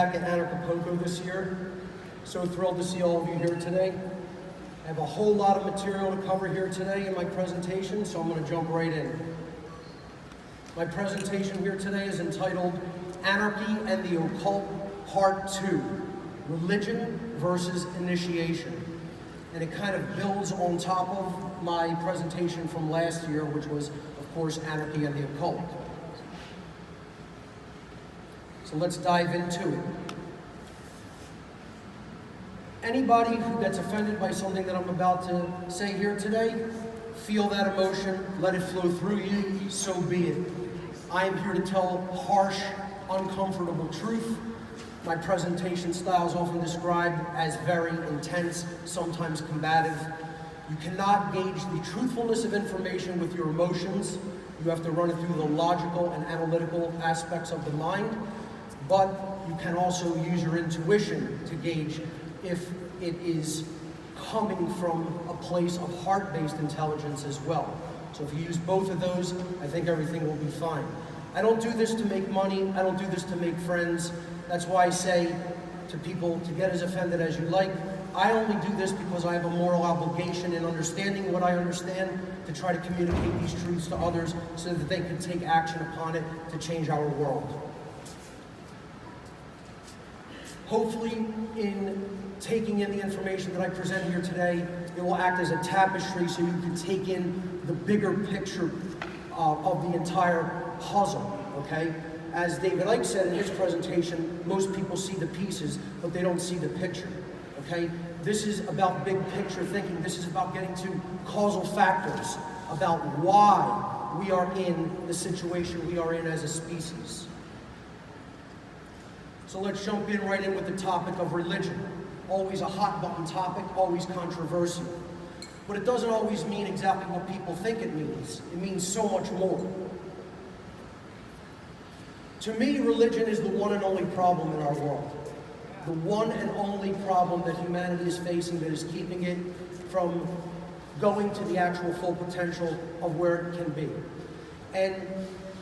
back at Anarchism this year. So thrilled to see all of you here today. I have a whole lot of material to cover here today in my presentation, so I'm going to jump right in. My presentation here today is entitled Anarchy and the Occult, Part 2, Religion versus Initiation. And it kind of builds on top of my presentation from last year, which was, of course, Anarchy and the Occult. So let's dive into it. Anybody who gets offended by something that I'm about to say here today, feel that emotion, let it flow through you, so be it. I am here to tell harsh, uncomfortable truth. My presentation style is often described as very intense, sometimes combative. You cannot gauge the truthfulness of information with your emotions. You have to run it through the logical and analytical aspects of the mind, but you can also use your intuition to gauge if it is coming from a place of heart-based intelligence as well. So if you use both of those, I think everything will be fine. I don't do this to make money. I don't do this to make friends. That's why I say to people to get as offended as you like. I only do this because I have a moral obligation in understanding what I understand to try to communicate these truths to others so that they can take action upon it to change our world. Hopefully, in taking in the information that I present here today, it will act as a tapestry so you can take in the bigger picture of the entire puzzle, okay? As David Icke said in his presentation, most people see the pieces, but they don't see the picture, okay? This is about big picture thinking. This is about getting to causal factors, about why we are in the situation we are in as a species. So let's jump in right in with the topic of religion. Always a hot button topic, always controversial. But it doesn't always mean exactly what people think it means. It means so much more. To me, religion is the one and only problem in our world. The one and only problem that humanity is facing that is keeping it from going to the actual full potential of where it can be. And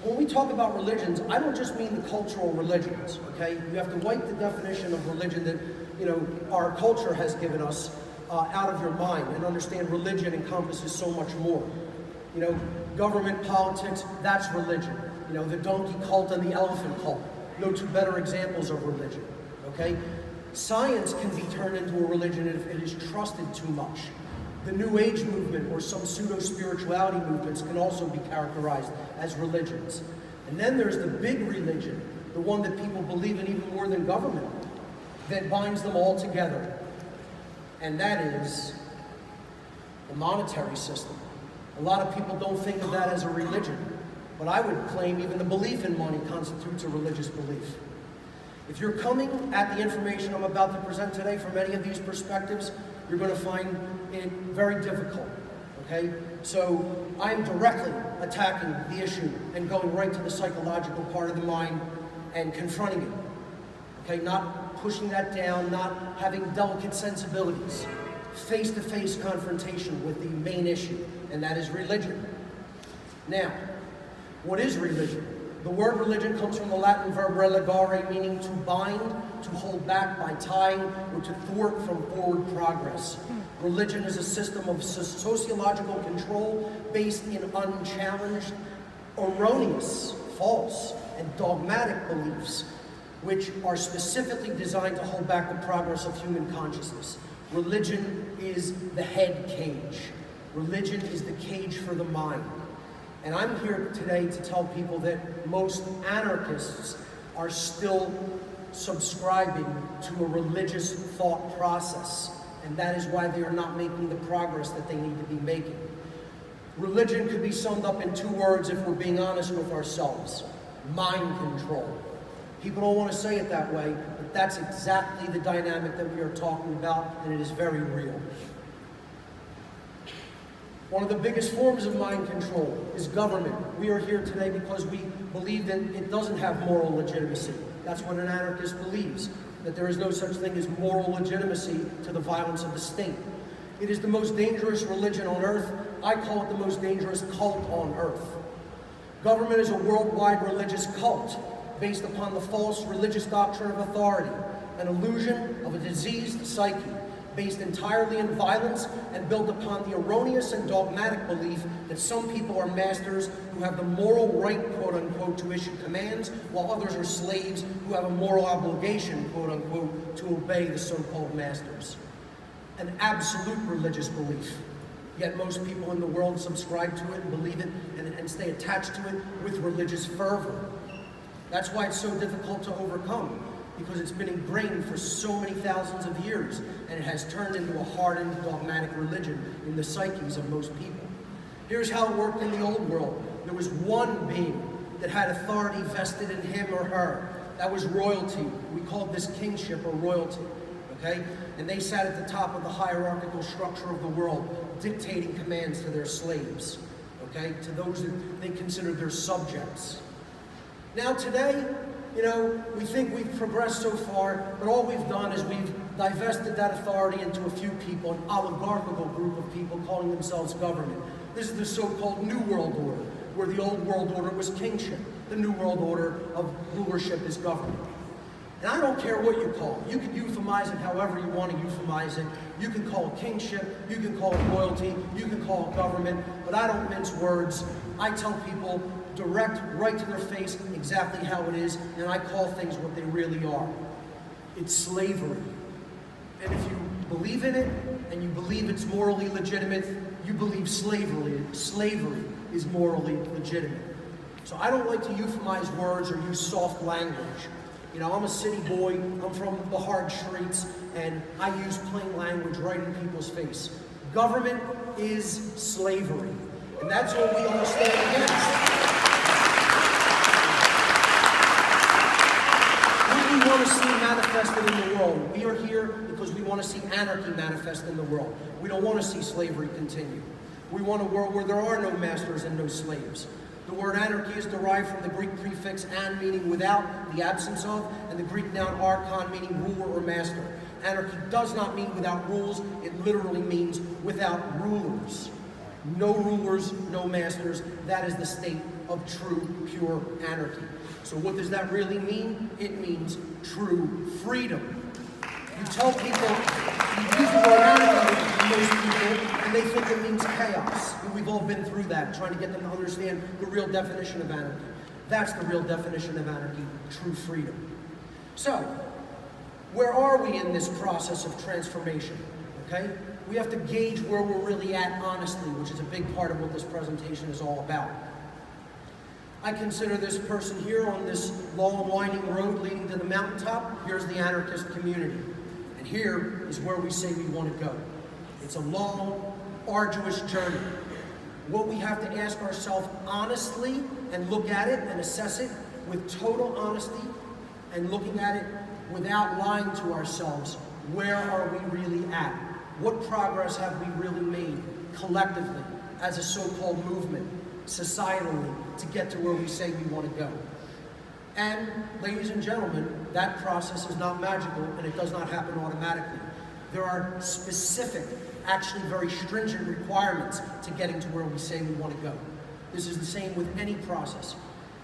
when we talk about religions, I don't just mean the cultural religions, okay? You have to wipe the definition of religion that, our culture has given us out of your mind and understand religion encompasses so much more. Government, politics, that's religion. The donkey cult and the elephant cult. No two better examples of religion, okay? Science can be turned into a religion if it is trusted too much. The New Age movement or some pseudo-spirituality movements can also be characterized as religions. And then there's the big religion, the one that people believe in even more than government, that binds them all together. And that is the monetary system. A lot of people don't think of that as a religion, but I would claim even the belief in money constitutes a religious belief. If you're coming at the information I'm about to present today from any of these perspectives, you're going to find it very difficult, okay? So I'm directly attacking the issue and going right to the psychological part of the mind and confronting it, okay? Not pushing that down, not having delicate sensibilities. Face-to-face confrontation with the main issue, and that is religion. Now, what is religion? The word religion comes from the Latin verb religare, meaning to bind, to hold back by tying, or to thwart from forward progress. Religion is a system of sociological control based in unchallenged, erroneous, false, and dogmatic beliefs, which are specifically designed to hold back the progress of human consciousness. Religion is the head cage. Religion is the cage for the mind. And I'm here today to tell people that most anarchists are still subscribing to a religious thought process, and that is why they are not making the progress that they need to be making. Religion could be summed up in two words if we're being honest with ourselves: mind control. People don't want to say it that way, but that's exactly the dynamic that we are talking about, and it is very real. One of the biggest forms of mind control is government. We are here today because we believe that it doesn't have moral legitimacy. That's what an anarchist believes, that there is no such thing as moral legitimacy to the violence of the state. It is the most dangerous religion on earth. I call it the most dangerous cult on earth. Government is a worldwide religious cult based upon the false religious doctrine of authority, an illusion of a diseased psyche, based entirely in violence and built upon the erroneous and dogmatic belief that some people are masters who have the moral right, quote unquote, to issue commands, while others are slaves who have a moral obligation, quote unquote, to obey the so-called masters. An absolute religious belief. Yet most people in the world subscribe to it and believe it and stay attached to it with religious fervor. That's why it's so difficult to overcome, because it's been ingrained for so many thousands of years, and it has turned into a hardened dogmatic religion in the psyches of most people. Here's how it worked in the old world. There was one being that had authority vested in him or her. That was royalty. We called this kingship or royalty. Okay? And they sat at the top of the hierarchical structure of the world, dictating commands to their slaves, okay? To those that they considered their subjects. Now today, we think we've progressed so far, but all we've done is we've divested that authority into a few people, an oligarchical group of people calling themselves government. This is the so-called New World Order, where the old world order was kingship. The New World Order of rulership is government. And I don't care what you call it. You can euphemize it however you want to euphemize it. You can call it kingship, you can call it royalty, you can call it government, but I don't mince words. I tell people direct, right to their face, exactly how it is, and I call things what they really are. It's slavery. And if you believe in it, and you believe it's morally legitimate, you believe slavery is morally legitimate. So I don't like to euphemize words or use soft language. I'm a city boy, I'm from the hard streets, and I use plain language right in people's face. Government is slavery, and that's what we all stand against. What do we want to see manifested in the world? We are here because we want to see anarchy manifest in the world. We don't want to see slavery continue. We want a world where there are no masters and no slaves. The word anarchy is derived from the Greek prefix an, meaning without, the absence of, and the Greek noun archon, meaning ruler or master. Anarchy does not mean without rules, it literally means without rulers. No rulers, no masters. That is the state of true, pure anarchy. So what does that really mean? It means true freedom. You tell people, you use the word anarchy with most people, and they think it means chaos. And we've all been through that, trying to get them to understand the real definition of anarchy. That's the real definition of anarchy, true freedom. So, where are we in this process of transformation? Okay? We have to gauge where we're really at honestly, which is a big part of what this presentation is all about. I consider this person here on this long winding road leading to the mountaintop. Here's the anarchist community. And here is where we say we want to go. It's a long, arduous journey. What we have to ask ourselves honestly and look at it and assess it with total honesty and looking at it without lying to ourselves. Where are we really at? What progress have we really made collectively as a so-called movement, societally, to get to where we say we want to go? And, ladies and gentlemen, that process is not magical and it does not happen automatically. There are specific, actually very stringent requirements to getting to where we say we want to go. This is the same with any process.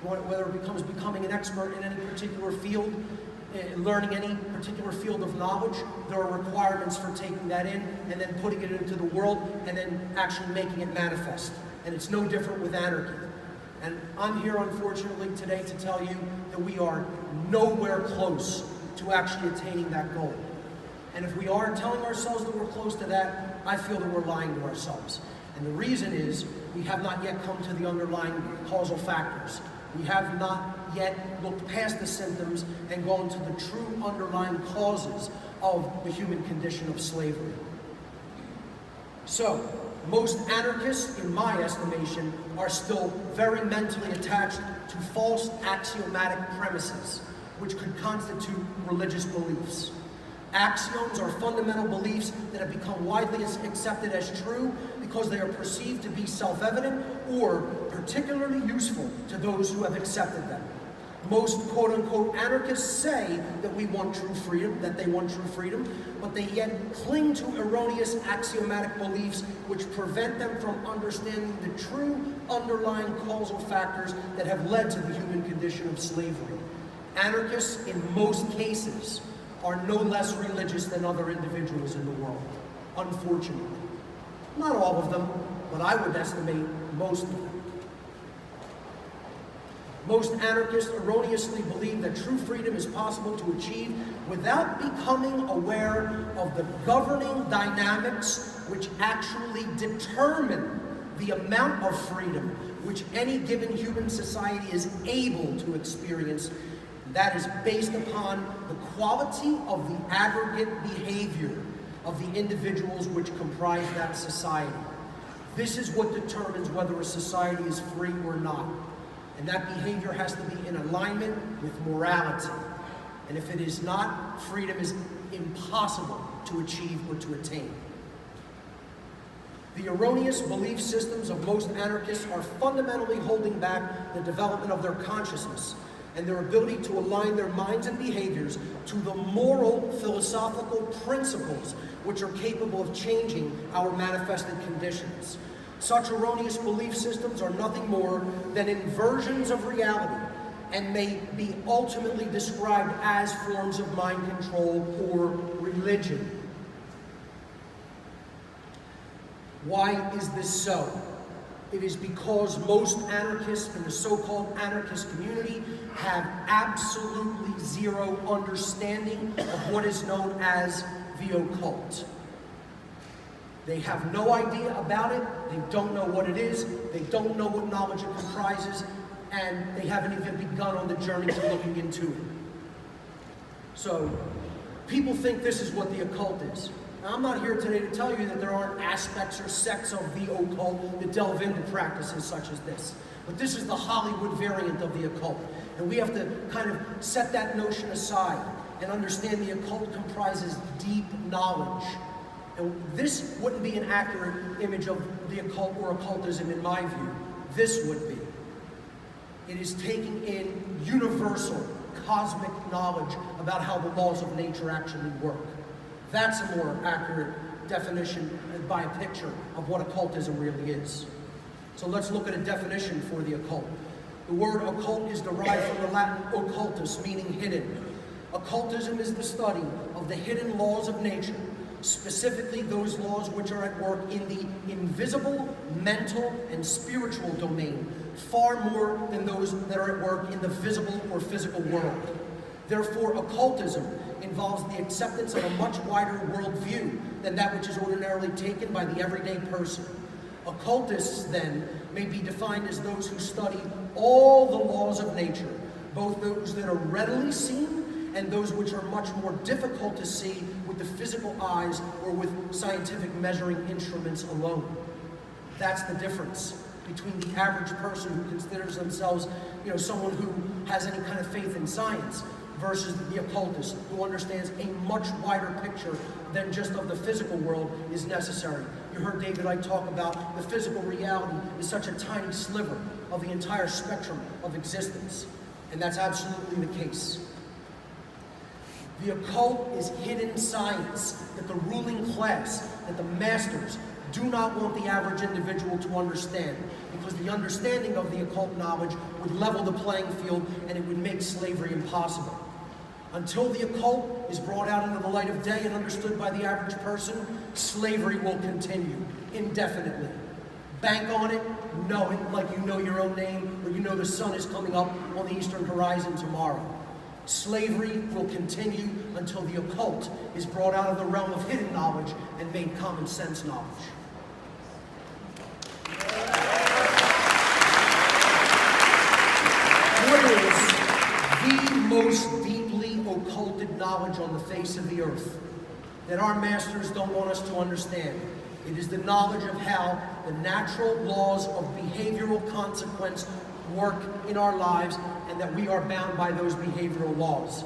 Whether it becomes becoming an expert in any particular field, learning any particular field of knowledge, there are requirements for taking that in and then putting it into the world and then actually making it manifest. And it's no different with anarchy. And I'm here, unfortunately, today to tell you that we are nowhere close to actually attaining that goal. And if we are telling ourselves that we're close to that, I feel that we're lying to ourselves. And the reason is we have not yet come to the underlying causal factors. We have not yet looked past the symptoms and gone to the true underlying causes of the human condition of slavery. So, most anarchists, in my estimation, are still very mentally attached to false axiomatic premises, which could constitute religious beliefs. Axioms are fundamental beliefs that have become widely accepted as true because they are perceived to be self-evident or particularly useful to those who have accepted them. Most quote-unquote anarchists say that we want true freedom, that they want true freedom, but they yet cling to erroneous axiomatic beliefs which prevent them from understanding the true underlying causal factors that have led to the human condition of slavery. Anarchists, in most cases, are no less religious than other individuals in the world, unfortunately. Not all of them, but I would estimate most of them. Most anarchists erroneously believe that true freedom is possible to achieve without becoming aware of the governing dynamics which actually determine the amount of freedom which any given human society is able to experience. That is based upon the quality of the aggregate behavior of the individuals which comprise that society. This is what determines whether a society is free or not. And that behavior has to be in alignment with morality. And if it is not, freedom is impossible to achieve or to attain. The erroneous belief systems of most anarchists are fundamentally holding back the development of their consciousness and their ability to align their minds and behaviors to the moral, philosophical principles which are capable of changing our manifested conditions. Such erroneous belief systems are nothing more than inversions of reality and may be ultimately described as forms of mind control or religion. Why is this so? It is because most anarchists in the so-called anarchist community have absolutely zero understanding of what is known as the occult. They have no idea about it, they don't know what it is, they don't know what knowledge it comprises, and they haven't even begun on the journey to looking into it. So, people think this is what the occult is. Now, I'm not here today to tell you that there aren't aspects or sects of the occult that delve into practices such as this. But this is the Hollywood variant of the occult. And we have to kind of set that notion aside and understand the occult comprises deep knowledge. And this wouldn't be an accurate image of the occult or occultism in my view. This would be. It is taking in universal, cosmic knowledge about how the laws of nature actually work. That's a more accurate definition by a picture of what occultism really is. So let's look at a definition for the occult. The word occult is derived from the Latin occultus, meaning hidden. Occultism is the study of the hidden laws of nature, specifically those laws which are at work in the invisible, mental, and spiritual domain, far more than those that are at work in the visible or physical world. Therefore, occultism involves the acceptance of a much wider worldview than that which is ordinarily taken by the everyday person. Occultists, then, may be defined as those who study all the laws of nature, both those that are readily seen and those which are much more difficult to see with the physical eyes or with scientific measuring instruments alone. That's the difference between the average person who considers themselves, someone who has any kind of faith in science versus the occultist, who understands a much wider picture than just of the physical world is necessary. You heard David Icke talk about the physical reality is such a tiny sliver of the entire spectrum of existence, and that's absolutely the case. The occult is hidden science that the ruling class, that the masters, do not want the average individual to understand, because the understanding of the occult knowledge would level the playing field and it would make slavery impossible. Until the occult is brought out into the light of day and understood by the average person, slavery will continue indefinitely. Bank on it, know it like you know your own name, or you know the sun is coming up on the eastern horizon tomorrow. Slavery will continue until the occult is brought out of the realm of hidden knowledge and made common sense knowledge. What is the most deeply occulted knowledge on the face of the earth that our masters don't want us to understand? It is the knowledge of how the natural laws of behavioral consequence work in our lives, and that we are bound by those behavioral laws.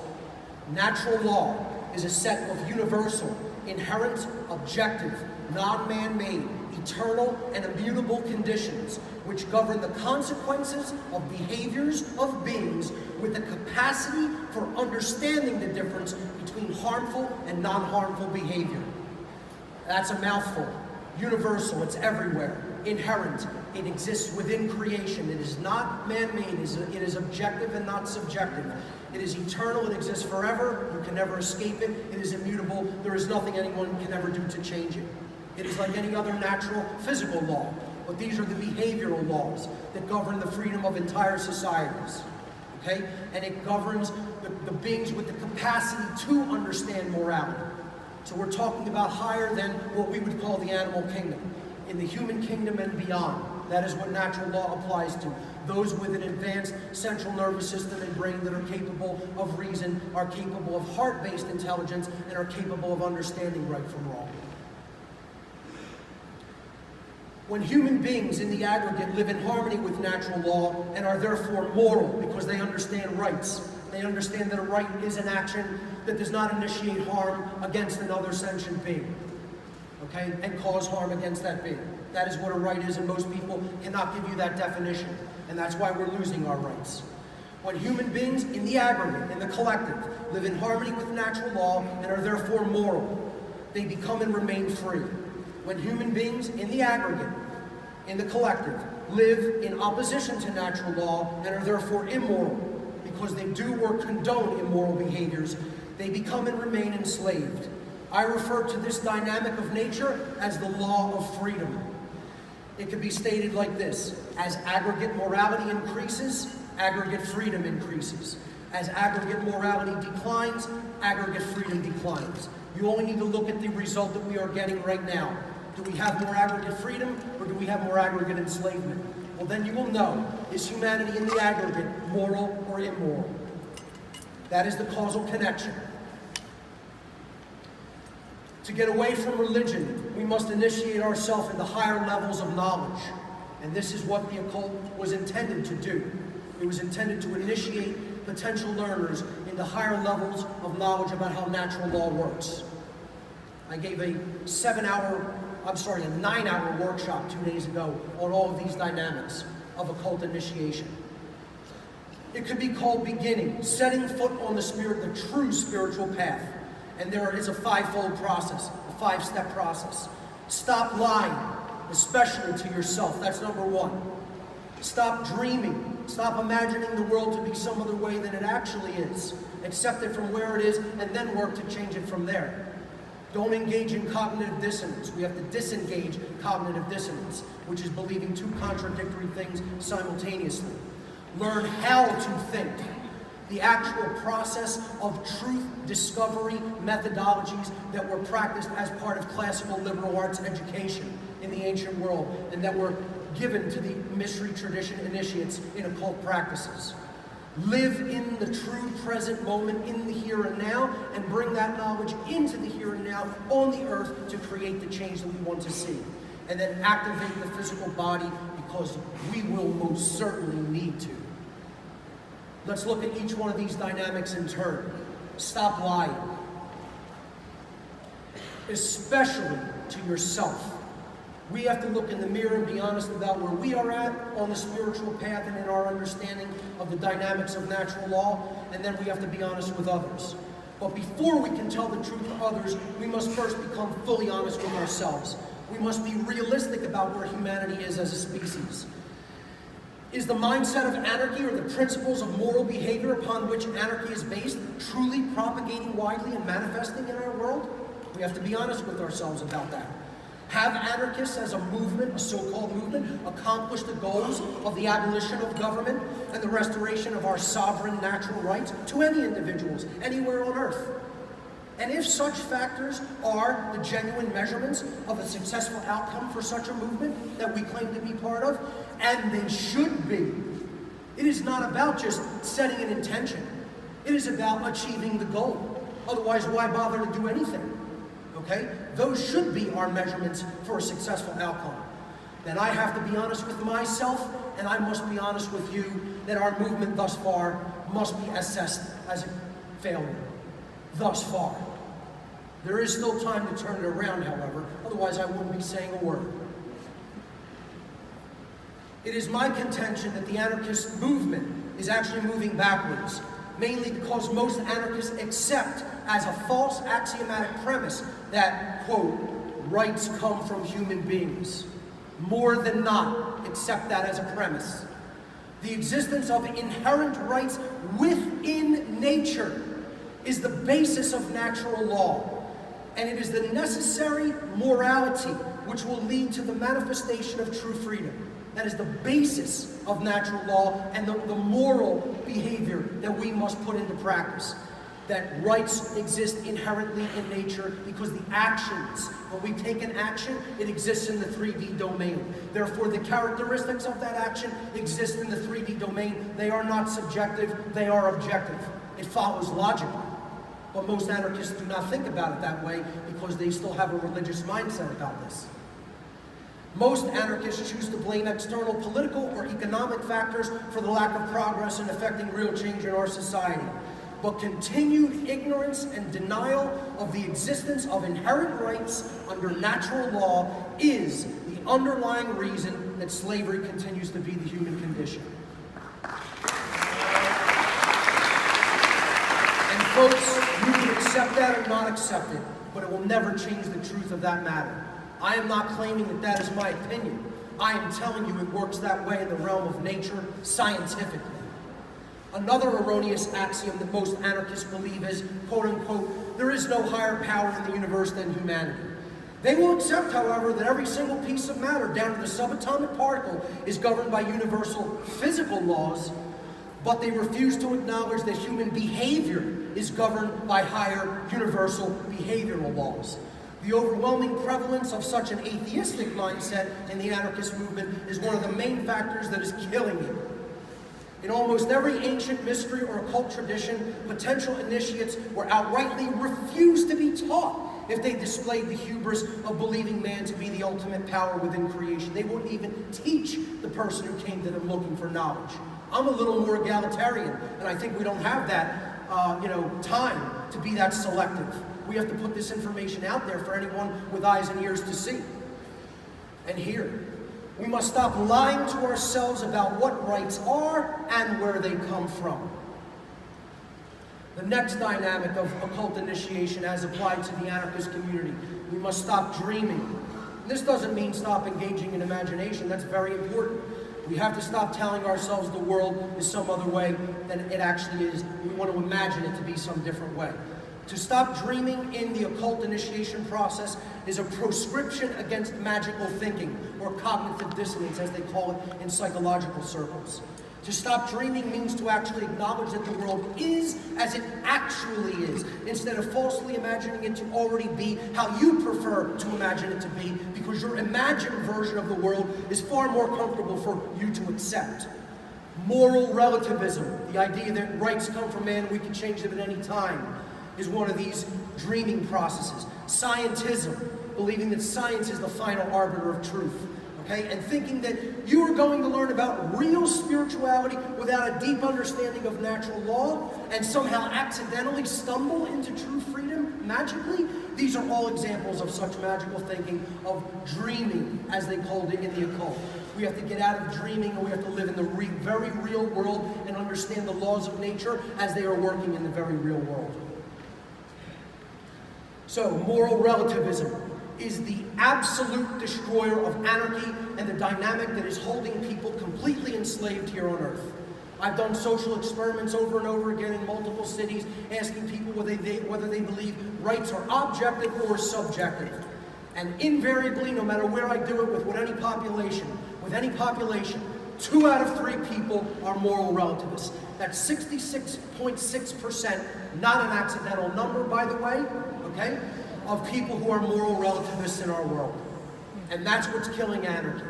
Natural law is a set of universal, inherent, objective, non-man-made, eternal, and immutable conditions which govern the consequences of behaviors of beings with the capacity for understanding the difference between harmful and non-harmful behavior. That's a mouthful. Universal, it's everywhere. inherent. It exists within creation. It is not man-made. It is objective and not subjective. It is eternal. It exists forever. You can never escape it. It is immutable. There is nothing anyone can ever do to change it. It is like any other natural physical law. But these are the behavioral laws that govern the freedom of entire societies. Okay? And it governs the beings with the capacity to understand morality. So we're talking about higher than what we would call the animal kingdom. In the human kingdom and beyond, that is what natural law applies to. Those with an advanced central nervous system and brain that are capable of reason, are capable of heart-based intelligence, and are capable of understanding right from wrong. When human beings in the aggregate live in harmony with natural law and are therefore moral because they understand rights, they understand that a right is an action that does not initiate harm against another sentient being, okay, and cause harm against that being. That is what a right is, and most people cannot give you that definition, and that's why we're losing our rights. When human beings in the aggregate, in the collective, live in harmony with natural law and are therefore moral, they become and remain free. When human beings in the aggregate, in the collective, live in opposition to natural law and are therefore immoral, because they do or condone immoral behaviors, they become and remain enslaved. I refer to this dynamic of nature as the law of freedom. It can be stated like this: as aggregate morality increases, aggregate freedom increases. As aggregate morality declines, aggregate freedom declines. You only need to look at the result that we are getting right now. Do we have more aggregate freedom, or do we have more aggregate enslavement? Well, then you will know, is humanity in the aggregate moral or immoral? That is the causal connection. To get away from religion, we must initiate ourselves into higher levels of knowledge. And this is what the occult was intended to do. It was intended to initiate potential learners into higher levels of knowledge about how natural law works. I gave a 9-hour workshop 2 days ago on all of these dynamics of occult initiation. It could be called beginning, setting foot on the true spiritual path. And there is a five-fold process, a five-step process. Stop lying, especially to yourself. That's number one. Stop dreaming. Stop imagining the world to be some other way than it actually is. Accept it from where it is, and then work to change it from there. Don't engage in cognitive dissonance. We have to disengage cognitive dissonance, which is believing two contradictory things simultaneously. Learn how to think. The actual process of truth discovery methodologies that were practiced as part of classical liberal arts education in the ancient world, and that were given to the mystery tradition initiates in occult practices. Live in the true present moment, in the here and now, and bring that knowledge into the here and now on the earth to create the change that we want to see. And then activate the physical body, because we will most certainly need to. Let's look at each one of these dynamics in turn. Stop lying. Especially to yourself. We have to look in the mirror and be honest about where we are at on the spiritual path and in our understanding of the dynamics of natural law, and then we have to be honest with others. But before we can tell the truth to others, we must first become fully honest with ourselves. We must be realistic about where humanity is as a species. Is the mindset of anarchy, or the principles of moral behavior upon which anarchy is based, truly propagating widely and manifesting in our world? We have to be honest with ourselves about that. Have anarchists as a movement, a so-called movement, accomplished the goals of the abolition of government and the restoration of our sovereign natural rights to any individuals, anywhere on earth? And if such factors are the genuine measurements of a successful outcome for such a movement that we claim to be part of, and they should be, it is not about just setting an intention. It is about achieving the goal. Otherwise, why bother to do anything? Okay? Those should be our measurements for a successful outcome. Then I have to be honest with myself, and I must be honest with you, that our movement thus far must be assessed as a failure. Thus far. There is still time to turn it around, however, otherwise I wouldn't be saying a word. It is my contention that the anarchist movement is actually moving backwards, mainly because most anarchists accept as a false axiomatic premise that, quote, rights come from human beings. more than not accept that as a premise. The existence of inherent rights within nature is the basis of natural law, and it is the necessary morality which will lead to the manifestation of true freedom. That is the basis of natural law and the moral behavior that we must put into practice. That rights exist inherently in nature because the actions, when we take an action, it exists in the 3D domain. Therefore, the characteristics of that action exist in the 3D domain. They are not subjective, they are objective. It follows logically. But most anarchists do not think about it that way because they still have a religious mindset about this. Most anarchists choose to blame external political or economic factors for the lack of progress in affecting real change in our society. But continued ignorance and denial of the existence of inherent rights under natural law is the underlying reason that slavery continues to be the human condition. And folks, you can accept that or not accept it, but it will never change the truth of that matter. I am not claiming that that is my opinion. I am telling you it works that way in the realm of nature scientifically. Another erroneous axiom that most anarchists believe is, quote unquote, there is no higher power in the universe than humanity. They will accept, however, that every single piece of matter, down to the subatomic particle, is governed by universal physical laws, but they refuse to acknowledge that human behavior is governed by higher universal behavioral laws. The overwhelming prevalence of such an atheistic mindset in the anarchist movement is one of the main factors that is killing it. In almost every ancient mystery or occult tradition, potential initiates were outrightly refused to be taught if they displayed the hubris of believing man to be the ultimate power within creation. They wouldn't even teach the person who came to them looking for knowledge. I'm a little more egalitarian, and I think we don't have that time to be that selective. We have to put this information out there for anyone with eyes and ears to see and hear. We must stop lying to ourselves about what rights are and where they come from. The next dynamic of occult initiation as applied to the anarchist community, we must stop dreaming. This doesn't mean stop engaging in imagination. That's very important. We have to stop telling ourselves the world is some other way than it actually is. We want to imagine it to be some different way. To stop dreaming in the occult initiation process is a proscription against magical thinking, or cognitive dissonance, as they call it in psychological circles. To stop dreaming means to actually acknowledge that the world is as it actually is, instead of falsely imagining it to already be how you prefer to imagine it to be, because your imagined version of the world is far more comfortable for you to accept. Moral relativism, the idea that rights come from man, we can change them at any time, is one of these dreaming processes. Scientism, believing that science is the final arbiter of truth, okay? And thinking that you are going to learn about real spirituality without a deep understanding of natural law and somehow accidentally stumble into true freedom magically. These are all examples of such magical thinking, of dreaming, as they called it in the occult. We have to get out of dreaming and we have to live in the very real world and understand the laws of nature as they are working in the very real world. So, moral relativism is the absolute destroyer of anarchy and the dynamic that is holding people completely enslaved here on Earth. I've done social experiments over and over again in multiple cities, asking people whether they believe rights are objective or subjective. And invariably, no matter where I do it, with any population, 2 out of 3 people are moral relativists. That's 66.6%, not an accidental number, by the way, okay, of people who are moral relativists in our world. And that's what's killing anarchy.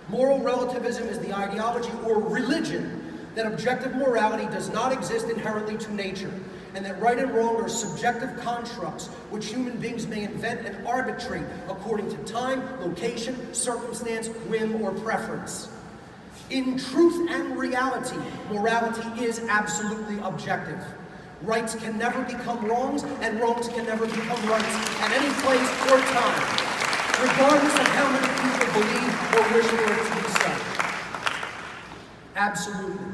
Moral relativism is the ideology or religion that objective morality does not exist inherently to nature, and that right and wrong are subjective constructs which human beings may invent and arbitrate according to time, location, circumstance, whim, or preference. In truth and reality, morality is absolutely objective. Rights can never become wrongs, and wrongs can never become rights at any place or time, regardless of how many people believe or wish for it to be so. Absolutely.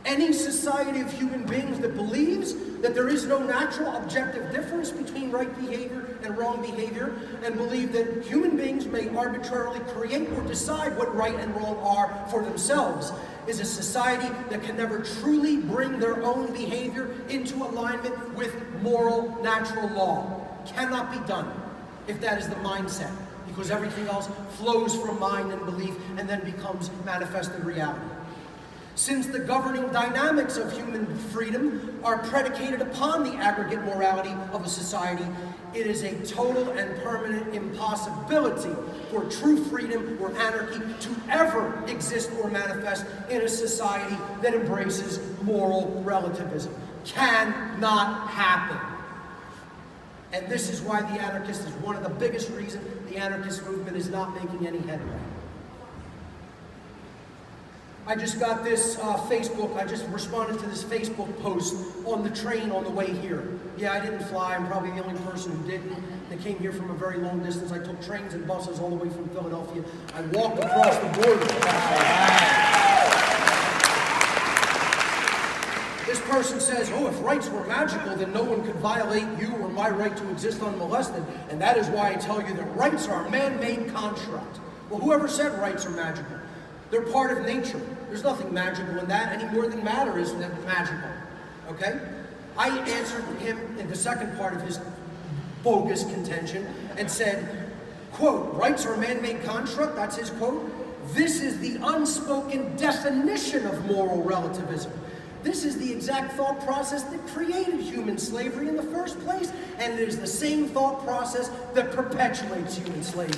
Any society of human beings that believes that there is no natural objective difference between right behavior and wrong behavior, and believe that human beings may arbitrarily create or decide what right and wrong are for themselves, is a society that can never truly bring their own behavior into alignment with moral, natural law. Cannot be done if that is the mindset, because everything else flows from mind and belief and then becomes manifested reality. Since the governing dynamics of human freedom are predicated upon the aggregate morality of a society, it is a total and permanent impossibility for true freedom or anarchy to ever exist or manifest in a society that embraces moral relativism. Cannot happen. And this is why the anarchist is one of the biggest reasons the anarchist movement is not making any headway. I just got this I just responded to this Facebook post on the train on the way here. Yeah, I didn't fly. I'm probably the only person who didn't. They came here from a very long distance. I took trains and buses all the way from Philadelphia. I walked across the border. This person says, oh, if rights were magical, then no one could violate you or my right to exist unmolested. And that is why I tell you that rights are a man-made construct. Well, whoever said rights are magical? They're part of nature. There's nothing magical in that any more than matter is magical. Okay? I answered him in the second part of his bogus contention and said, quote, rights are a man-made construct, that's his quote. This is the unspoken definition of moral relativism. This is the exact thought process that created human slavery in the first place, and it is the same thought process that perpetuates human slavery.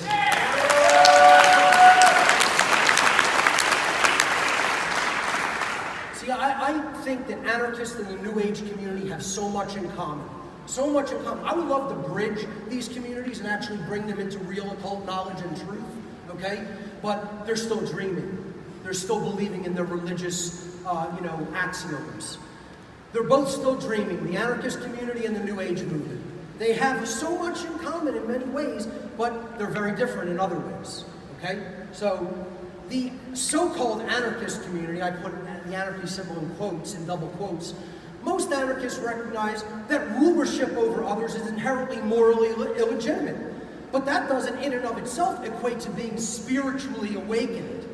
See, I think that anarchists in the New Age community have so much in common. So much in common. I would love to bridge these communities and actually bring them into real occult knowledge and truth, okay? But they're still dreaming. They're still believing in their religious, axioms. They're both still dreaming, the anarchist community and the New Age movement. They have so much in common in many ways, but they're very different in other ways, okay? So the so-called anarchist community, I put the anarchy symbol in quotes, in double quotes, most anarchists recognize that rulership over others is inherently morally illegitimate. But that doesn't in and of itself equate to being spiritually awakened.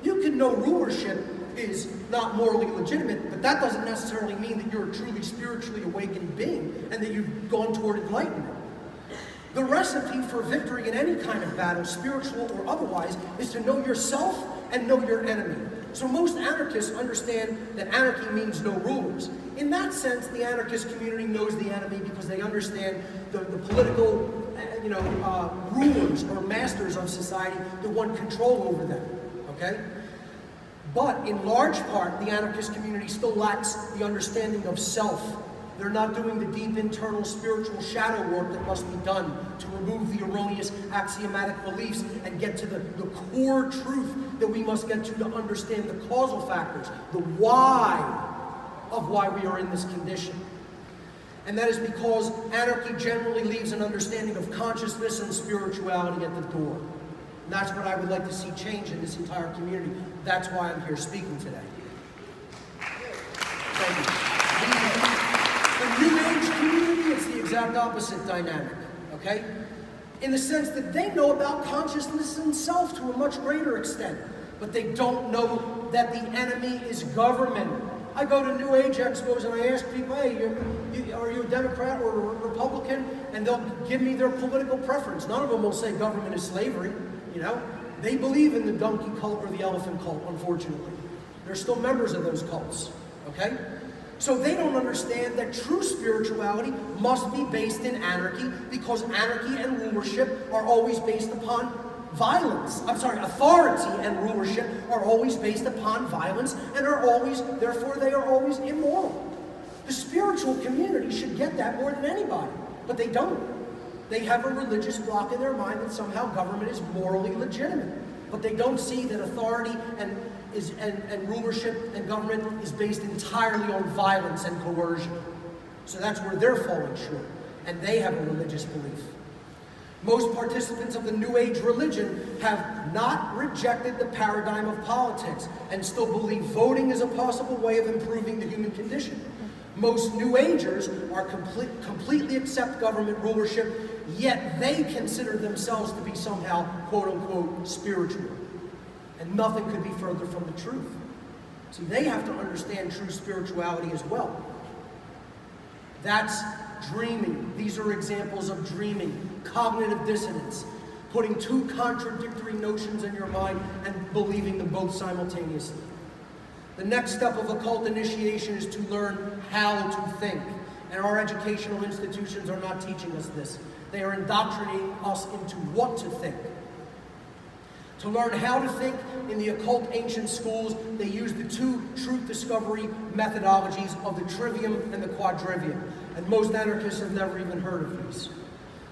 You can know rulership is not morally legitimate, but that doesn't necessarily mean that you're a truly spiritually awakened being and that you've gone toward enlightenment. The recipe for victory in any kind of battle, spiritual or otherwise, is to know yourself and know your enemy. So most anarchists understand that anarchy means no rulers. In that sense, the anarchist community knows the enemy because they understand the political rulers or masters of society that want control over them, okay? But in large part, the anarchist community still lacks the understanding of self. They're not doing the deep internal spiritual shadow work that must be done to remove the erroneous axiomatic beliefs and get to the core truth that we must get to understand the causal factors, the why of why we are in this condition. And that is because anarchy generally leaves an understanding of consciousness and spirituality at the door. And that's what I would like to see change in this entire community. That's why I'm here speaking today. Thank you. The New Age community, it's the exact opposite dynamic, okay? In the sense that they know about consciousness and self to a much greater extent, but they don't know that the enemy is government. I go to New Age expos and I ask people, hey, are you a Democrat or a Republican? And they'll give me their political preference. None of them will say government is slavery, you know? They believe in the donkey cult or the elephant cult, unfortunately. They're still members of those cults, okay? So they don't understand that true spirituality must be based in anarchy because anarchy and rulership are always based upon violence. Authority and rulership are always based upon violence and therefore they are always immoral. The spiritual community should get that more than anybody, but they don't. They have a religious block in their mind that somehow government is morally legitimate, but they don't see that authority and rulership and government is based entirely on violence and coercion. So that's where they're falling short, and they have a religious belief. Most participants of the New Age religion have not rejected the paradigm of politics and still believe voting is a possible way of improving the human condition. Most New Agers are completely accept government rulership, yet they consider themselves to be somehow, quote-unquote, spiritual. And nothing could be further from the truth. See, they have to understand true spirituality as well. That's dreaming. These are examples of dreaming. Cognitive dissonance. Putting two contradictory notions in your mind and believing them both simultaneously. The next step of occult initiation is to learn how to think. And our educational institutions are not teaching us this. They are indoctrinating us into what to think. To learn how to think, in the occult ancient schools, they use the two truth discovery methodologies of the trivium and the quadrivium. And most anarchists have never even heard of these.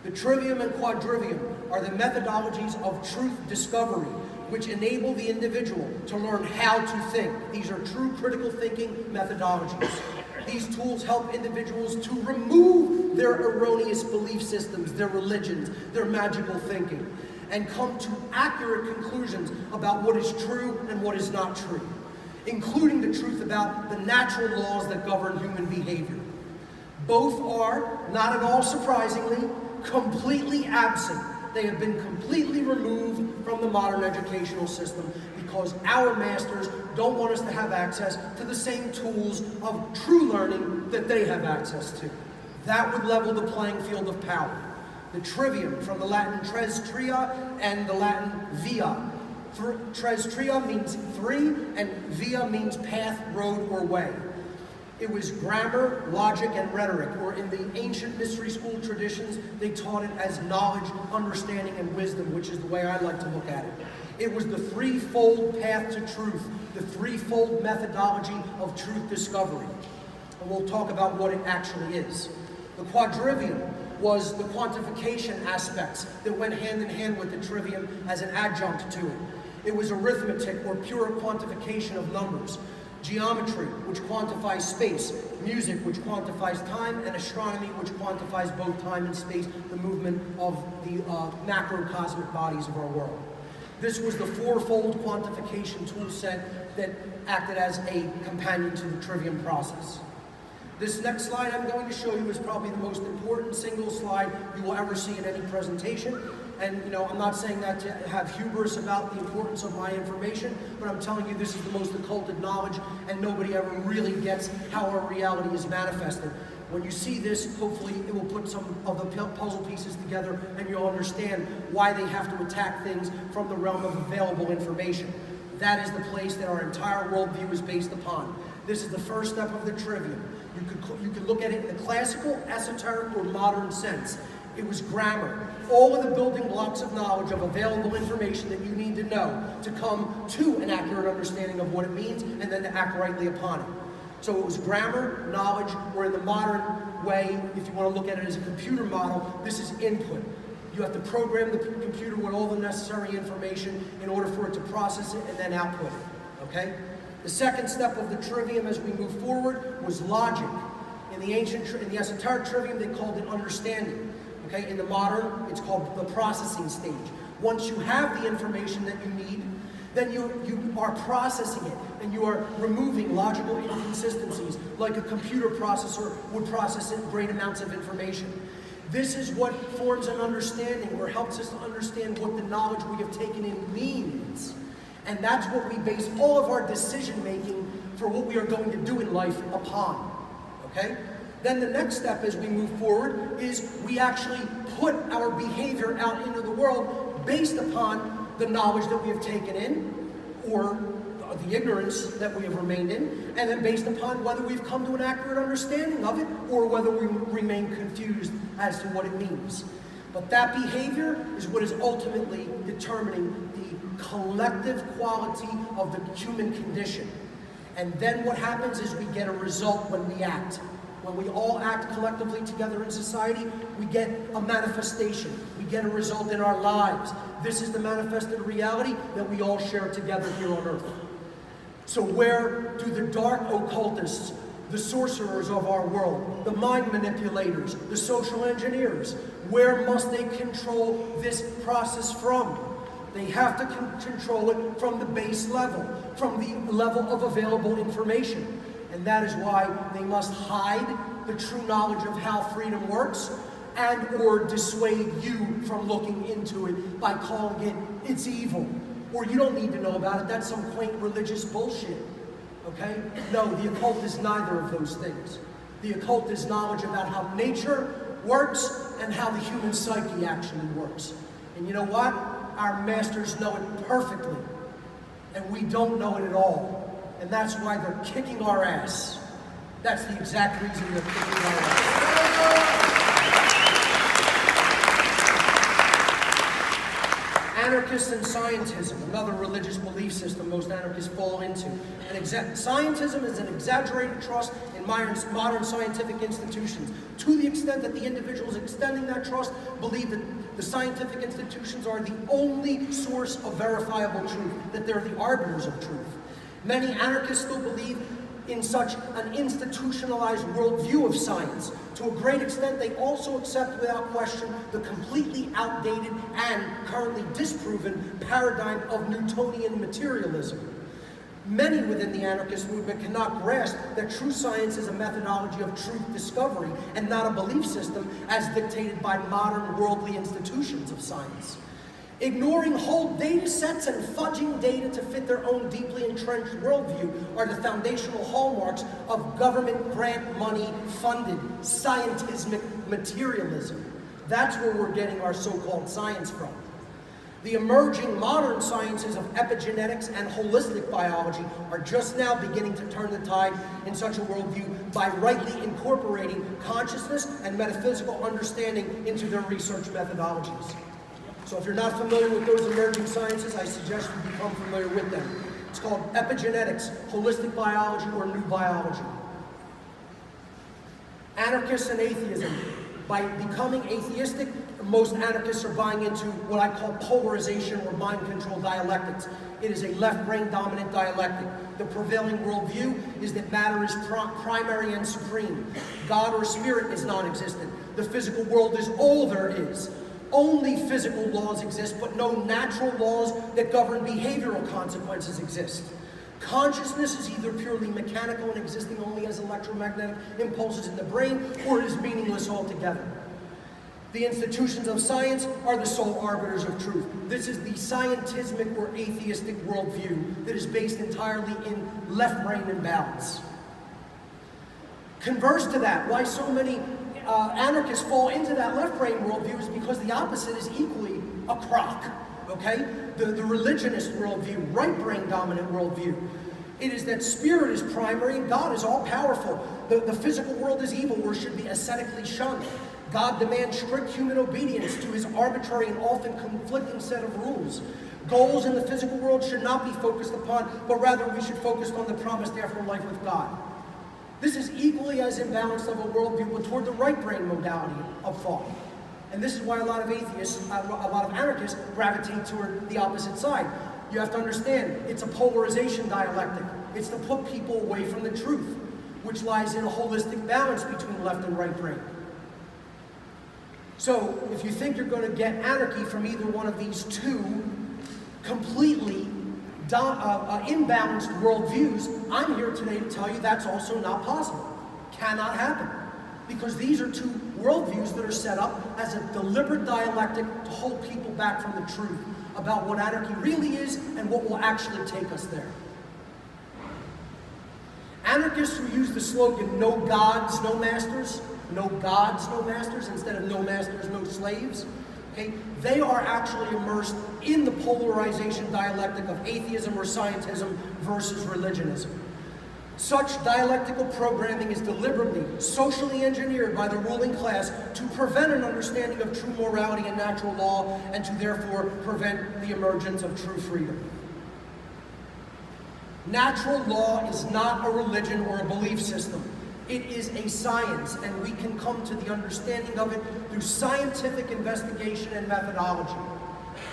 The trivium and quadrivium are the methodologies of truth discovery, which enable the individual to learn how to think. These are true critical thinking methodologies. These tools help individuals to remove their erroneous belief systems, their religions, their magical thinking, and come to accurate conclusions about what is true and what is not true, including the truth about the natural laws that govern human behavior. Both are, not at all surprisingly, completely absent. They have been completely removed from the modern educational system because our masters don't want us to have access to the same tools of true learning that they have access to. That would level the playing field of power. The trivium, from the Latin tres tria and the Latin via. Tres tria means three, and via means path, road, or way. It was grammar, logic, and rhetoric, or in the ancient mystery school traditions, they taught it as knowledge, understanding, and wisdom, which is the way I like to look at it. It was the threefold path to truth, the threefold methodology of truth discovery. And we'll talk about what it actually is. The quadrivium was the quantification aspects that went hand in hand with the trivium as an adjunct to it. It was arithmetic, or pure quantification of numbers. Geometry, which quantifies space. Music, which quantifies time. And astronomy, which quantifies both time and space, the movement of the macrocosmic bodies of our world. This was the fourfold quantification tool set that acted as a companion to the trivium process. This next slide I'm going to show you is probably the most important single slide you will ever see in any presentation. And I'm not saying that to have hubris about the importance of my information, but I'm telling you this is the most occulted knowledge, and nobody ever really gets how our reality is manifested. When you see this, hopefully it will put some of the puzzle pieces together, and you'll understand why they have to attack things from the realm of available information. That is the place that our entire worldview is based upon. This is the first step of the trivium. You could look at it in the classical, esoteric, or modern sense. It was grammar. All of the building blocks of knowledge, of available information that you need to know to come to an accurate understanding of what it means and then to act rightly upon it. So it was grammar, knowledge, or in the modern way, if you want to look at it as a computer model, this is input. You have to program the computer with all the necessary information in order for it to process it and then output it, okay? The second step of the trivium as we move forward was logic. In the esoteric trivium, they called it understanding. Okay? In the modern, it's called the processing stage. Once you have the information that you need, then you are processing it, and you are removing logical inconsistencies, like a computer processor would process great amounts of information. This is what forms an understanding, or helps us to understand what the knowledge we have taken in means. And that's what we base all of our decision-making for what we are going to do in life upon, okay? Then the next step as we move forward is we actually put our behavior out into the world based upon the knowledge that we have taken in, or the ignorance that we have remained in, and then based upon whether we've come to an accurate understanding of it, or whether we remain confused as to what it means. But that behavior is what is ultimately determining the collective quality of the human condition. And then what happens is we get a result when we act. When we all act collectively together in society, we get a manifestation. We get a result in our lives. This is the manifested reality that we all share together here on earth. So where do the dark occultists, the sorcerers of our world, the mind manipulators, the social engineers, where must they control this process from? They have to control it from the base level, from the level of available information. And that is why they must hide the true knowledge of how freedom works and or dissuade you from looking into it by calling it, it's evil, or you don't need to know about it, that's some quaint religious bullshit, okay? No, the occult is neither of those things. The occult is knowledge about how nature works and how the human psyche actually works. And you know what? Our masters know it perfectly, and we don't know it at all. And that's why they're kicking our ass. That's the exact reason they're kicking our ass. Anarchists and scientism, another religious belief system most anarchists fall into. Scientism is an exaggerated trust in modern scientific institutions, to the extent that the individuals extending that trust believe that the scientific institutions are the only source of verifiable truth, that they're the arbiters of truth. Many anarchists still believe in such an institutionalized worldview of science. To a great extent, they also accept without question the completely outdated and currently disproven paradigm of Newtonian materialism. Many within the anarchist movement cannot grasp that true science is a methodology of truth discovery and not a belief system as dictated by modern worldly institutions of science. Ignoring whole data sets and fudging data to fit their own deeply entrenched worldview are the foundational hallmarks of government grant money funded scientismic materialism. That's where we're getting our so-called science from. The emerging modern sciences of epigenetics and holistic biology are just now beginning to turn the tide in such a worldview by rightly incorporating consciousness and metaphysical understanding into their research methodologies. So if you're not familiar with those emerging sciences, I suggest you become familiar with them. It's called epigenetics, holistic biology, or new biology. Anarchists and atheism. By becoming atheistic, most anarchists are buying into what I call polarization or mind control dialectics. It is a left-brain dominant dialectic. The prevailing worldview is that matter is primary and supreme. God or spirit is non-existent. The physical world is all there is. Only physical laws exist, but no natural laws that govern behavioral consequences exist. Consciousness is either purely mechanical and existing only as electromagnetic impulses in the brain, or it is meaningless altogether. The institutions of science are the sole arbiters of truth. This is the scientismic or atheistic worldview that is based entirely in left brain imbalance. Converse to that, why so many anarchists fall into that left brain worldview is because the opposite is equally a crock, okay? The religionist worldview, right brain dominant worldview. It is that spirit is primary and God is all powerful. The physical world is evil or should be ascetically shunned. God demands strict human obedience to his arbitrary and often conflicting set of rules. Goals in the physical world should not be focused upon, but rather we should focus on the promised afterlife with God. This is equally as imbalanced of a worldview, but toward the right brain modality of thought. And this is why a lot of atheists, a lot of anarchists gravitate toward the opposite side. You have to understand, it's a polarization dialectic. It's to put people away from the truth, which lies in a holistic balance between left and right brain. So, if you think you're going to get anarchy from either one of these two completely imbalanced worldviews, I'm here today to tell you that's also not possible. Cannot happen. Because these are two worldviews that are set up as a deliberate dialectic to hold people back from the truth about what anarchy really is and what will actually take us there. Anarchists who use the slogan, no gods, no masters, no gods, no masters, instead of no masters, no slaves, okay, they are actually immersed in the polarization dialectic of atheism or scientism versus religionism. Such dialectical programming is deliberately, socially engineered by the ruling class to prevent an understanding of true morality and natural law, and to therefore prevent the emergence of true freedom. Natural law is not a religion or a belief system. It is a science, and we can come to the understanding of it through scientific investigation and methodology.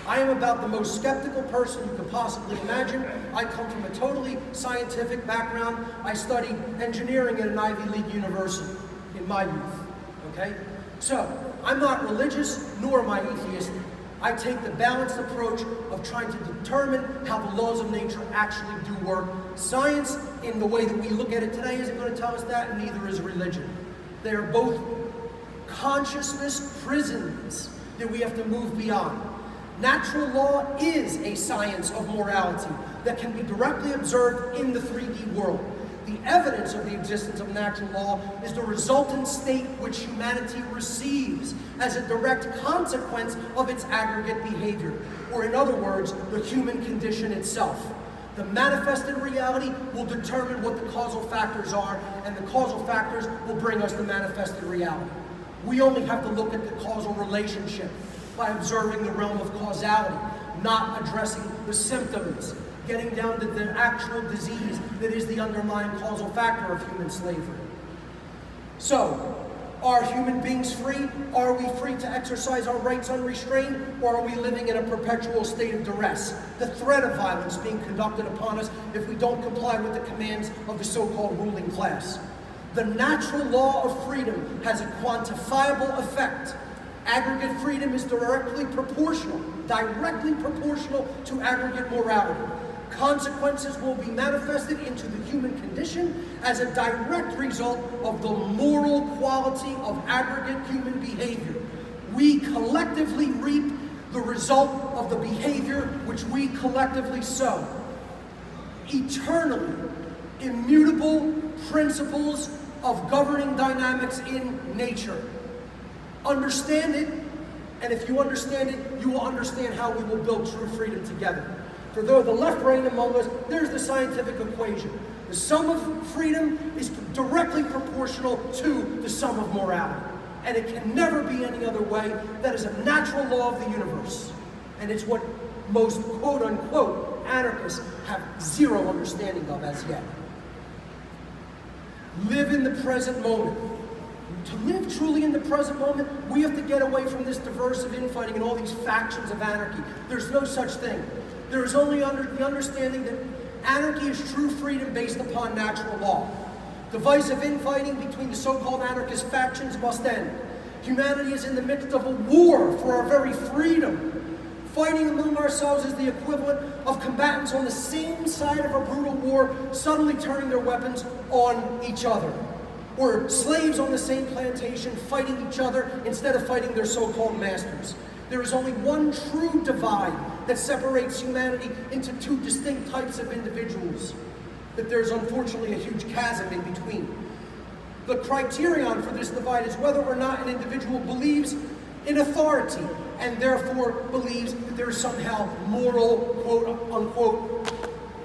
I am about the most skeptical person you could possibly imagine. I come from a totally scientific background. I studied engineering at an Ivy League university in my youth, okay? So, I'm not religious, nor am I atheistic. I take the balanced approach of trying to determine how the laws of nature actually do work. Science, in the way that we look at it today, isn't going to tell us that, and neither is religion. They are both consciousness prisons that we have to move beyond. Natural law is a science of morality that can be directly observed in the 3D world. The evidence of the existence of natural law is the resultant state which humanity receives as a direct consequence of its aggregate behavior, or in other words, the human condition itself. The manifested reality will determine what the causal factors are, and the causal factors will bring us the manifested reality. We only have to look at the causal relationship by observing the realm of causality, not addressing the symptoms, getting down to the actual disease that is the underlying causal factor of human slavery. So, are human beings free? Are we free to exercise our rights unrestrained? Or are we living in a perpetual state of duress? The threat of violence being conducted upon us if we don't comply with the commands of the so-called ruling class. The natural law of freedom has a quantifiable effect. Aggregate freedom is directly proportional to aggregate morality. Consequences will be manifested into the human condition as a direct result of the moral quality of aggregate human behavior. We collectively reap the result of the behavior which we collectively sow. Eternally immutable principles of governing dynamics in nature. Understand it, and if you understand it, you will understand how we will build true freedom together. For though the left brain among us, there's the scientific equation. The sum of freedom is directly proportional to the sum of morality. And it can never be any other way. That is a natural law of the universe. And it's what most quote-unquote anarchists have zero understanding of as yet. Live in the present moment. To live truly in the present moment, we have to get away from this diversive infighting and all these factions of anarchy. There's no such thing. There is only the understanding that anarchy is true freedom based upon natural law. Divisive infighting between the so-called anarchist factions must end. Humanity is in the midst of a war for our very freedom. Fighting among ourselves is the equivalent of combatants on the same side of a brutal war suddenly turning their weapons on each other. Or slaves on the same plantation fighting each other instead of fighting their so-called masters. There is only one true divide that separates humanity into two distinct types of individuals. But there's unfortunately a huge chasm in between. The criterion for this divide is whether or not an individual believes in authority and therefore believes that there is somehow moral, quote-unquote,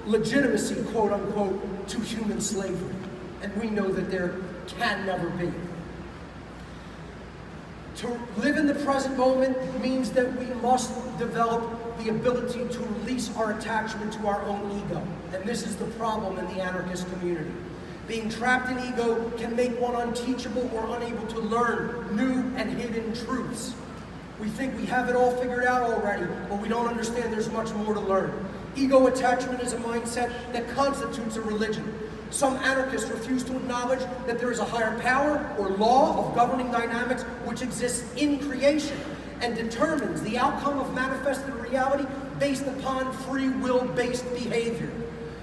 legitimacy, quote-unquote, to human slavery. And we know that there can never be. To live in the present moment means that we must develop the ability to release our attachment to our own ego. And this is the problem in the anarchist community. Being trapped in ego can make one unteachable or unable to learn new and hidden truths. We think we have it all figured out already, but we don't understand there's much more to learn. Ego attachment is a mindset that constitutes a religion. Some anarchists refuse to acknowledge that there is a higher power or law of governing dynamics which exists in creation and determines the outcome of manifested reality based upon free will-based behavior.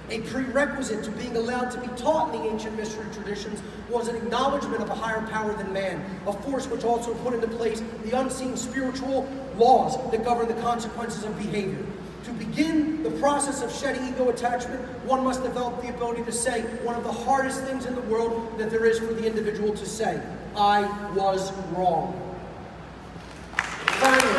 A prerequisite to being allowed to be taught in the ancient mystery traditions was an acknowledgement of a higher power than man, a force which also put into place the unseen spiritual laws that govern the consequences of behavior. To begin the process of shedding ego attachment, one must develop the ability to say one of the hardest things in the world that there is for the individual to say: I was wrong. Finally,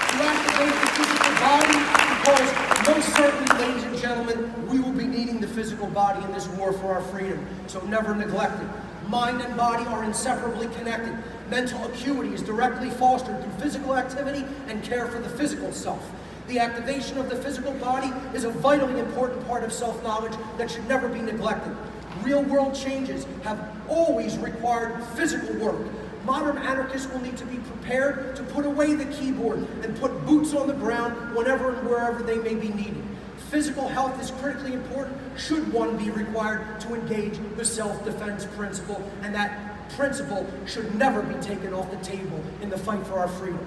to activate the physical body, because most certainly, ladies and gentlemen, we will be needing the physical body in this war for our freedom, so never neglect it. Mind and body are inseparably connected. Mental acuity is directly fostered through physical activity and care for the physical self. The activation of the physical body is a vitally important part of self-knowledge that should never be neglected. Real-world changes have always required physical work. Modern anarchists will need to be prepared to put away the keyboard and put boots on the ground whenever and wherever they may be needed. Physical health is critically important should one be required to engage the self-defense principle, and that principle should never be taken off the table in the fight for our freedom.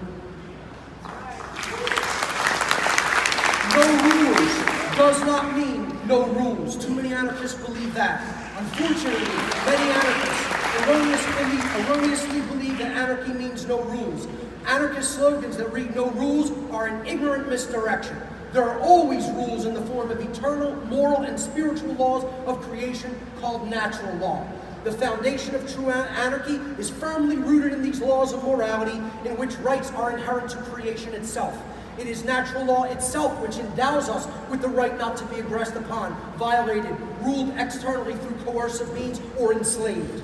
No rules does not mean no rules. Too many anarchists believe that. Unfortunately, many anarchists erroneously believe that anarchy means no rules. Anarchist slogans that read "no rules" are an ignorant misdirection. There are always rules in the form of eternal, moral, and spiritual laws of creation called natural law. The foundation of true anarchy is firmly rooted in these laws of morality, in which rights are inherent to creation itself. It is natural law itself which endows us with the right not to be aggressed upon, violated, ruled externally through coercive means, or enslaved.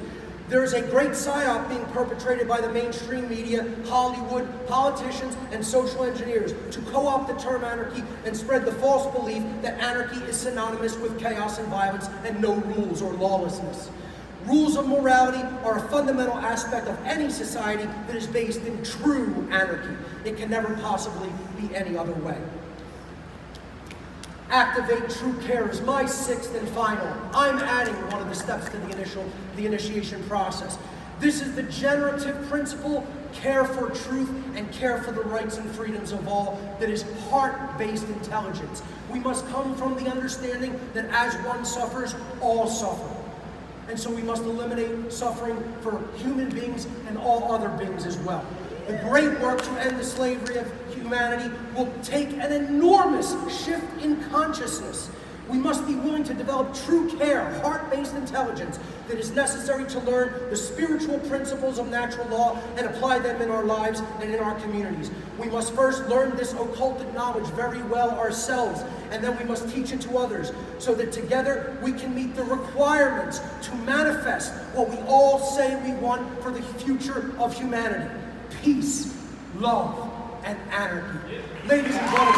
There is a great psyop being perpetrated by the mainstream media, Hollywood, politicians, and social engineers to co-opt the term anarchy and spread the false belief that anarchy is synonymous with chaos and violence and no rules or lawlessness. Rules of morality are a fundamental aspect of any society that is based in true anarchy. It can never possibly be any other way. Activate true care is my sixth and final. I'm adding one of the steps to the initiation process. This is the generative principle, care for truth and care for the rights and freedoms of all, that is heart-based intelligence. We must come from the understanding that as one suffers, all suffer. And so we must eliminate suffering for human beings and all other beings as well. The great work to end the slavery of humanity will take an enormous shift in consciousness. We must be willing to develop true care, heart-based intelligence that is necessary to learn the spiritual principles of natural law and apply them in our lives and in our communities. We must first learn this occultic knowledge very well ourselves, and then we must teach it to others, so that together we can meet the requirements to manifest what we all say we want for the future of humanity: peace, love, and anarchy. Ladies and gentlemen,